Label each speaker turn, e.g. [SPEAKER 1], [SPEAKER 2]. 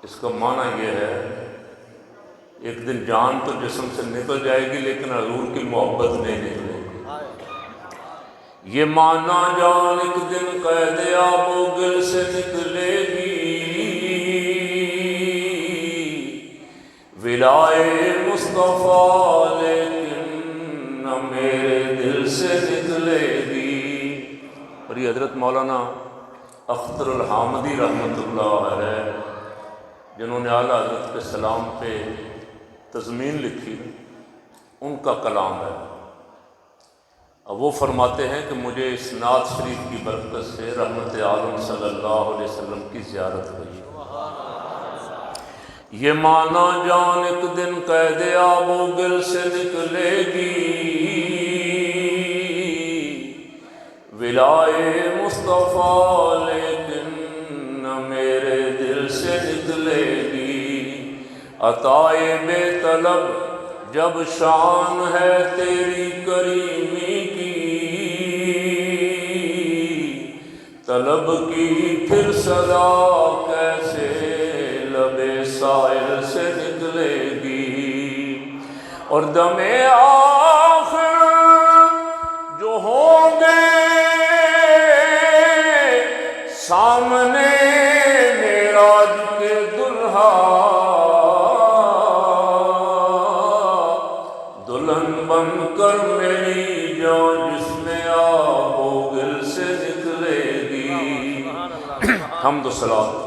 [SPEAKER 1] اس کا معنی یہ ہے ایک دن جان تو جسم سے نکل جائے گی لیکن حضور کی محبت نہیں نکلے گی۔ یہ معنی جان ایک دن قید آب و گل سے نکلے گی، ولائے مصطفیٰ لیکن نہ میرے دل سے نکلے گی۔ اور یہ حضرت مولانا اختر الحامدی رحمۃ اللہ علیہ جنہوں نے اعلیٰ حضرت کے سلام پہ تضمین لکھی، ان کا کلام ہے۔ اب وہ فرماتے ہیں کہ مجھے اس نعت شریف کی برکت سے رحمت عالم صلی اللہ علیہ وسلم کی زیارت ہوئی۔ یہ معنی جان ایک دن قید آب و گل سے نکلے گی، ولائے مصطفیٰ لیکن نہ میرے دل سے نکلے گی۔ عطائے بے طلب جب شان ہے تیری کریمی کی، طلب کی پھر صدا کیسے لبے سائل سے نکلے گی۔ اور دم آخر جو ہوں گے سامنے معراج کے دلہا، دلہن بن کر میری جان جس میں آب و گل سے نکلے گی۔ حمد و صلاۃ